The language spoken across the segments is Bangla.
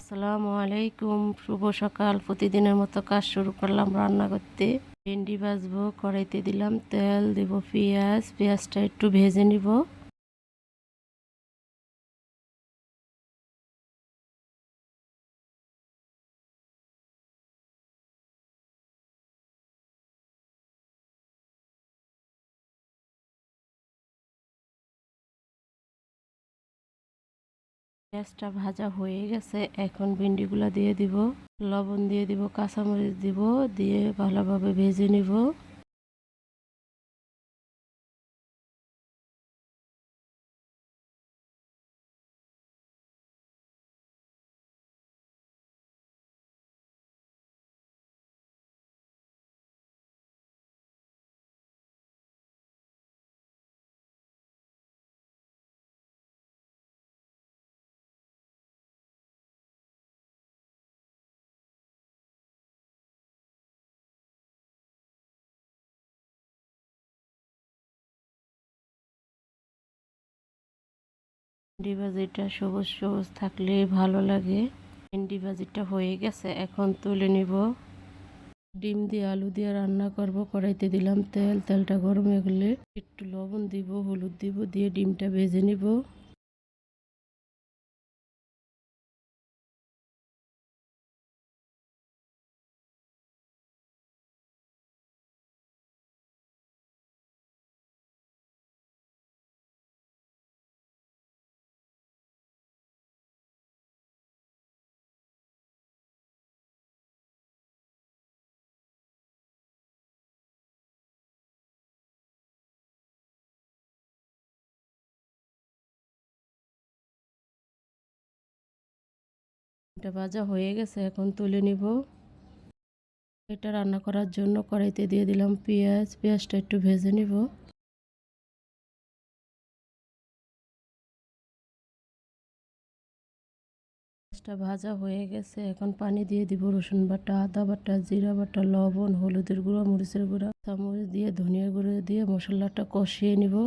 আসসালামু আলাইকুম, শুভ সকাল। প্রতিদিনের মতো কাজ শুরু করলাম রান্না করতে। ভেন্ডি ভাজবো, কড়াইতে দিলাম তেল, দেব পেঁয়াজ, পেঁয়াজটা একটু ভেজে নিব। পেঁয়াজটা ভাজা হয়ে গেছে, এখন ভেন্ডিগুলো দিয়ে দিব, লবণ দিয়ে দিব, কাঁচামরিচ দিব, দিয়ে ভালোভাবে ভেজে নিব। ভেন্ডি ভাজিটা সবুজ সবুজ থাকলে ভালো লাগে। ভেন্ডি ভাজিটা হয়ে গেছে, এখন তুলে নিব। ডিম দিয়ে আলু দিয়ে রান্না করব। কড়াইতে দিলাম তেল, তেলটা গরম হয়ে গেলে একটু লবণ দিব, হলুদ দিব, দিয়ে ডিমটা ভেজে নিব। এটা ভাজা হয়ে গেছে, এখন তুলে নিব। এটা রান্না করার জন্য কড়াইতে দিয়ে দিলাম পেঁয়াজ, পেঁয়াজটা একটু ভেজে নিব। পেঁয়াজটা ভাজা হয়ে গেছে, এখন পানি দিয়ে দিব। রসুন বাটা, আদা বাটা, জিরা বাটা, লবণ, হলুদের গুঁড়া, মরিচের গুঁড়া, চামচ দিয়ে ধনিয়া গুঁড়ো দিয়ে মশলাটা কষিয়ে নিব।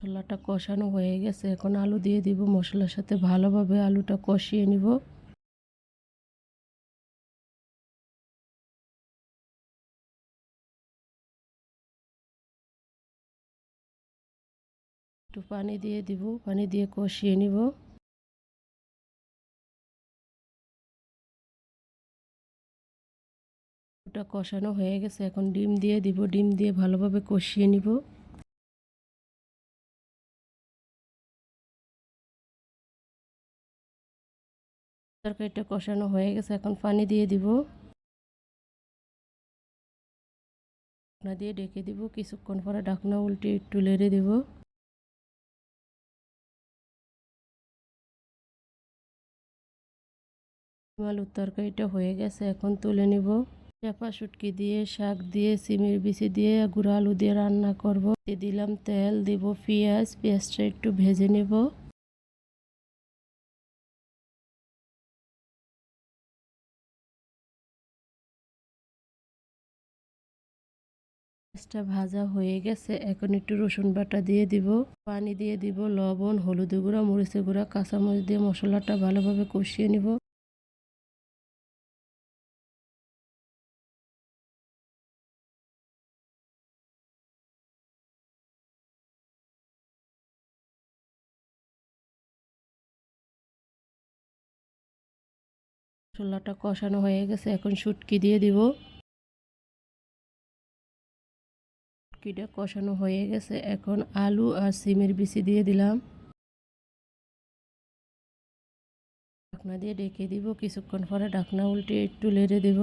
মশলাটা কষানো হয়ে গেছে, এখন আলু দিয়ে দিব। মশলার সাথে ভালোভাবে আলুটা কষিয়ে নিব। একটু পানি দিয়ে দিব, পানি দিয়ে কষিয়ে নিব। ওটা কষানো হয়ে গেছে, এখন ডিম দিয়ে দিব। ডিম দিয়ে ভালোভাবে কষিয়ে নিব। তরকারিটা কষানো হয়ে গেছে, এখন পানি দিয়ে দিব। ঢাকনা দিয়ে ঢেকে দিব। কিছুক্ষণ পরে ঢাকনা উল্টে একটু নেড়ে দিব। আলুর তরকারিটা হয়ে গেছে, এখন তুলে নিব। চাপা শুটকি দিয়ে, শাক দিয়ে, সিমের বিচি দিয়ে, গুঁড়ো আলু দিয়ে রান্না করব। দিয়ে দিলাম তেল, দিব পেঁয়াজ, পেঁয়াজটা একটু ভেজে নেব। পেঁয়াজটা ভাজা হয়ে গেছে, এখন একটু রসুন বাটা দিয়ে দিব। পানি দিয়ে দিব, লবণ, হলুদের গুঁড়া, মরিচের গুঁড়া, কাঁচামরিচ দিয়ে মশলাটা ভালোভাবে কষিয়ে নিব। মশলাটা কষানো হয়ে গেছে, এখন শুটকি দিয়ে দিব। শুটকিটা কষানো হয়ে গেছে, এখন আলু আর সিমের বিচি দিয়ে দিলাম। ঢাকনা দিয়ে ঢেকে দিব। কিছুক্ষণ পরে ঢাকনা উল্টে একটু নেড়ে দেব।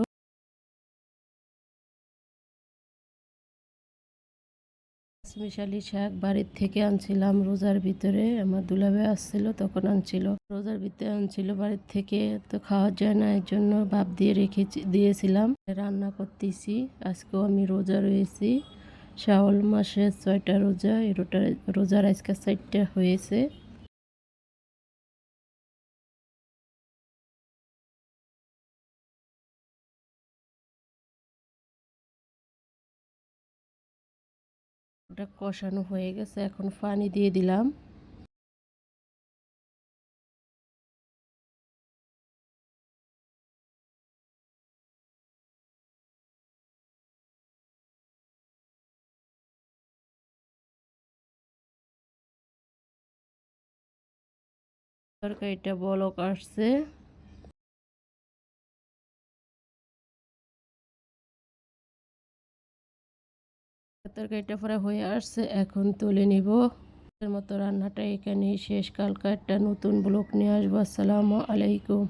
পাঁচমিশালি শাক বাড়ির থেকে আনছিলাম রোজার ভিতরে, আমার দুলাভাই আসছিল তখন আনছিল, রোজার ভিতরে আনছিল বাড়ির থেকে, তো খাওয়া যায় না, এর জন্য ভাপ দিয়ে রেখে দিয়েছিলাম। রান্না করতেছি। আজকেও আমি রোজা রয়েছি। শাওয়াল মাসের 6টা রোজা, এই রোজার আজকে 4টা হয়েছে। ওটা কষানো হয়ে গেছে, এখন পানি দিয়ে দিলাম। তরকারিটা বলক আসছে। তরকারিটা পরে হয়ে আসছে, এখন তুলে নিব। এর মতো রান্নাটা এখানেই শেষ। কালকে একটা নতুন ব্লগ নিয়ে আসবো। আসসালামু আলাইকুম।